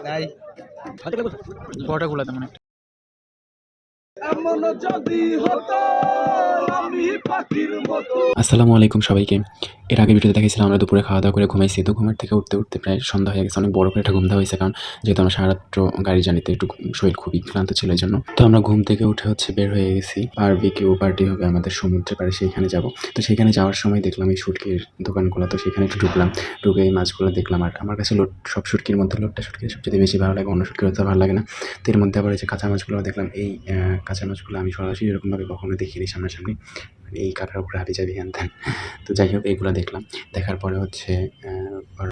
নাই বড়টা খোলা তেমন একটা। আসসালামু আলাইকুম সবাইকে। এর আগে ভিডিওতে দেখেছিলাম আমরা দুপুরে খাওয়া দাওয়া করে ঘুমাইছি, তো ঘুমের থেকে উঠতে উঠতে প্রায় সন্ধ্যা হয়ে গেছে। অনেক বড় করে একটা ঘুম দেওয়া হয়েছে, কারণ যেহেতু আমরা সারা রাত্র গাড়ি জানিতে একটু শরীর খুবই ক্লান্ত ছিল এই জন্য। তো আমরা ঘুম থেকে উঠে বের হয়ে গেছি। বারবিকিউ পার্টি হবে আমাদের সমুদ্রে পাড়ে, সেইখানে যাব। তো সেখানে যাওয়ার সময় দেখলাম এই শুটকির দোকানগুলো, তো সেখানে একটু ঢুকলাম। ঢুকে এই মাছগুলো দেখলাম। আর আমার কাছে সব শুটকির মধ্যে লোটটা শুটকি সবচেয়ে বেশি ভালো লাগে, অন্য শুটকির তো ভালো লাগে না। তো এর মধ্যে আবার এই যে কাঁচা মাছগুলো দেখলাম। এই কাঁচা মাছগুলো আমি সরাসরি এরকমভাবে কখনো দেখিনি সামনাসামনি, মানে এই কাঁটার উপরে হাঁটি যাবি হ্যান ত্যান। তো যাই হোক, এইগুলো দেখলাম। দেখার পরে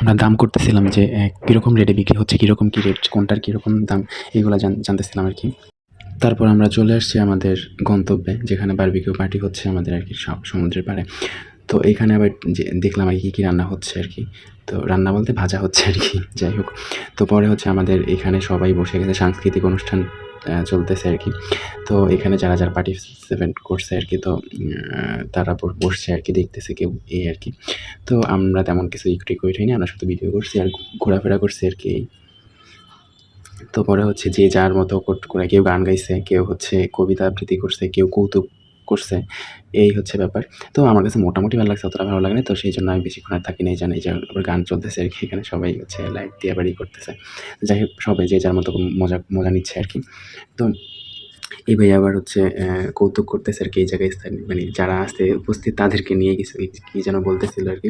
আমরা দাম করতেছিলাম যে কীরকম রেটে বিক্রি হচ্ছে, কীরকম কী রেট, কোনটার কীরকম দাম, এইগুলো জানতেছিলাম আর কি। তারপর আমরা চলে আসছি আমাদের গন্তব্যে, যেখানে বারবিকিউ পার্টি হচ্ছে আমাদের আর কি সমুদ্রের পাড়ে। তো এইখানে আবার যে দেখলাম আর কি কী রান্না হচ্ছে আর কি। তো রান্না বলতে ভাজা হচ্ছে আর কি। যাই হোক, তো পরে আমাদের এখানে সবাই বসে গেছে, সাংস্কৃতিক অনুষ্ঠান চলতেছে আর কি। তো এখানে যারা যারা পার্টিসিপেট করছে আর কি, তো তারা বসছে আর কি, দেখতেছে কেউ, এই আর কি। তো আমরা তেমন কিছু ইকুটি করিনি, আমরা শুধু ভিডিও করছি আর ঘোরাফেরা করছি আর কি। তো পরে যে যার মতো করে কেউ গান গাইছে, কেউ কবিতা আবৃত্তি করছে, কেউ কৌতুক করছে, এই ব্যাপার। তো আমার কাছে মোটামুটি ভালো লাগছে, অতটা ভালো লাগে না। তো সেই জন্য আমি বেশিক্ষণ আর থাকি নাই, জানি যে আবার গান চলতেছে আর কি। এখানে সবাই লাইট দিয়ে বাড়ি করতেছে। যাই হোক, সবাই যে যার মতো মজা নিচ্ছে আর কি। তো এই ভাই আবার কৌতুক করতেছে আর কি। এই জায়গায় মানে যারা আছে উপস্থিত তাদেরকে নিয়ে কিছু কি যেন বলতেছিল আর কি।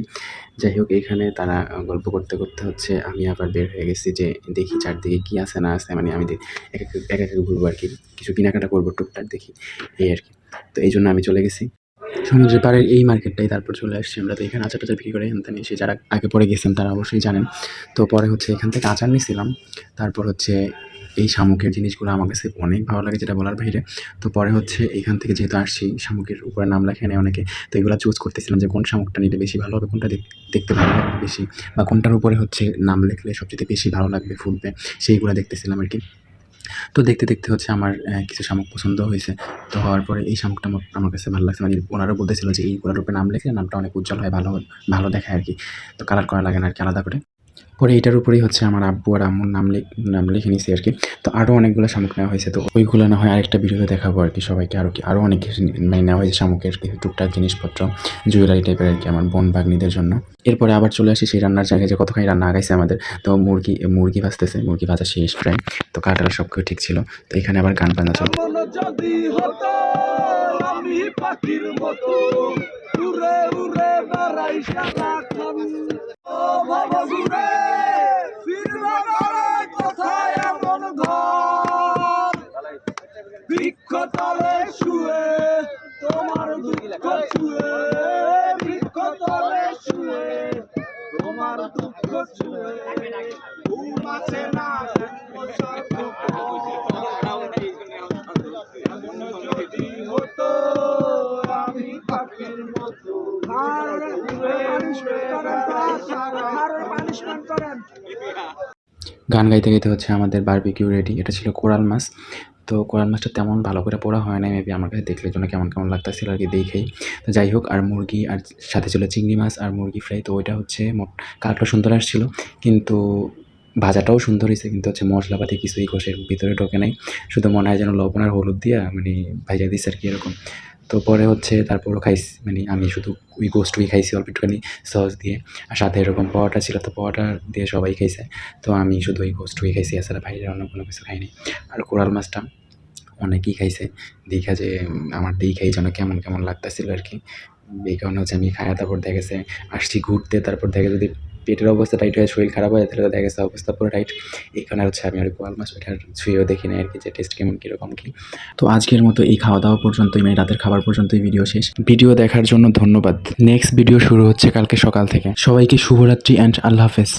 যাই হোক, এইখানে তারা গল্প করতে করতে আমি আবার বের হয়ে গেছি, যে দেখি চারদিকে কি আছে না আছে, মানে আমি এক এক ঘুরবো আর কি, কিছু কেনাকাটা করবো টুকটাক দেখি, এই আর কি। তো এই জন্য আমি চলে গেছি সমুদ্রের পাড়ের এই মার্কেটটাই। তারপর চলে আসছি আমরা। তো এখানে আচার টাচার বিক্রি করে এখান থেকে, যারা আগে পরে গেছেন তারা অবশ্যই জানেন। তো পরে এখান থেকে আচার নিয়েছিলাম। তারপর এই শামুকের জিনিসগুলো আমার কাছে অনেক ভালো লাগে, যেটা বলার বাইরে। তো পরে এখান থেকে যেহেতু আসছি, শামুকের উপরে নাম লেখা নেয় অনেকে, তো এগুলো চুজ করতেছিলাম যে কোন শামুকটা নিলে বেশি ভালো হবে, কোনটা দেখতে ভালো লাগবে বেশি, বা কোনটার উপরে নাম লিখলে সবচেয়ে বেশি ভালো লাগবে, ফুটবে, সেইগুলো দেখতেছিলাম আর কি। তো দেখতে দেখতে আমার কিছু শামুক পছন্দ হয়েছে। তো হওয়ার পরে এই শামুকটা আমার কাছে ভালো লাগছে, মানে ওনারা বলতেছিল যে এইগুলোর উপরে নাম লিখলে নামটা অনেক উজ্জ্বল হয়, ভালো দেখায় আর কি। তো কালার করা লাগে না আর কি আলাদা করে। পরে এইটার উপরেই আমার আব্বু আর আম্মুর নাম লিখে নিয়েছি আর কি। তো আরও অনেকগুলো শামুক নেওয়া হয়েছে, তো ওইগুলো না হয় আরেকটা ভিডিওতে দেখাবো আর কি সবাইকে। আরও অনেক কিছু মানে নেওয়া হয়েছে শামুকের কিছু টুকটাক জিনিসপত্র, জুয়েলারি টাইপের আর কি, আমার বোন ভাগ্নিদের জন্য। এরপরে আবার চলে আসি সেই রান্নার জায়গায়, যে কতখানি রান্না আগাইছে আমাদের। তো মুরগি ভাজতেছে, মুরগি ভাজা শেষ প্রায়। তো কাটার সব কিছু ঠিক ছিল। তো এখানে আবার গান বাজনা চলে। বৃক্ষতলে শুয়ে তোমার দুঃখ ছুঁয়ে, বৃক্ষতলে শুয়ে তোমার দুঃখ ছুঁয়ে, ঘুম আসে না যদি হতো আমি পাখির মতো। গান গাইতে গাইতে আমাদের বারবিকিউ রেডি। এটা ছিল কোরাল মাছ। তো কোরাল মাছটা তেমন ভালো করে পোড়া হয় নাই, মেবি আমার কাছে দেখলে জন্য কেমন কেমন লাগতেছিল আর কি দেখেই। তো যাই হোক, আর মুরগি, আর সাথে ছিল চিংড়ি মাছ আর মুরগি ফ্রাই। তো ওইটা কালারটা সুন্দর আসছিল, কিন্তু ভাজাটাও সুন্দর হয়েছে, কিন্তু মশলাপাতি কিছুই কষের ভিতরে ঢোকে নাই। শুধু মনে হয় যেন লবণ আর হলুদ দিয়া মানে ভাজা দিচ্ছে আর কি, এরকম। তো পরে তারপরও খাইছি, মানে আমি শুধু ওই গোস্টই খাইছি অল্প একটুখানি সস দিয়ে। আর সাথে এরকম পরোটা ছিল, তো পরোটা দিয়ে সবাই খাইছে। তো আমি শুধু ওই গোস্টই খাইছি, এছাড়া বাইরে অন্য কোনো কিছু খাইনি। আর কোরাল মাছটা অনেকেই খাইছে, দেখা যে আমার দেখাই যেন কেমন কেমন লাগতেছিল আর কি। এই কারণে আমি খাওয়া, তারপর দেখা গেছে আসছি ঘুরতে, তারপর দেখা যদি পেটের অবস্থা টাইট হয়ে শরীর খারাপ হয়, তাহলে দেখা গেছে অবস্থা পুরো টাইট। এই কারণে আমি আর কোরাল মাছ ওইটার ছুঁয়েও দেখি না আর কি, যে টেস্ট কেমন কীরকম কী। তো আজকের মতো এই খাওয়া দাওয়া পর্যন্তই, মানে রাতের খাবার পর্যন্তই ভিডিও শেষ। ভিডিও দেখার জন্য ধন্যবাদ। নেক্সট ভিডিও শুরু হচ্ছে কালকে সকাল থেকে। সবাইকে শুভরাত্রি অ্যান্ড আল্লাহ হাফেজ।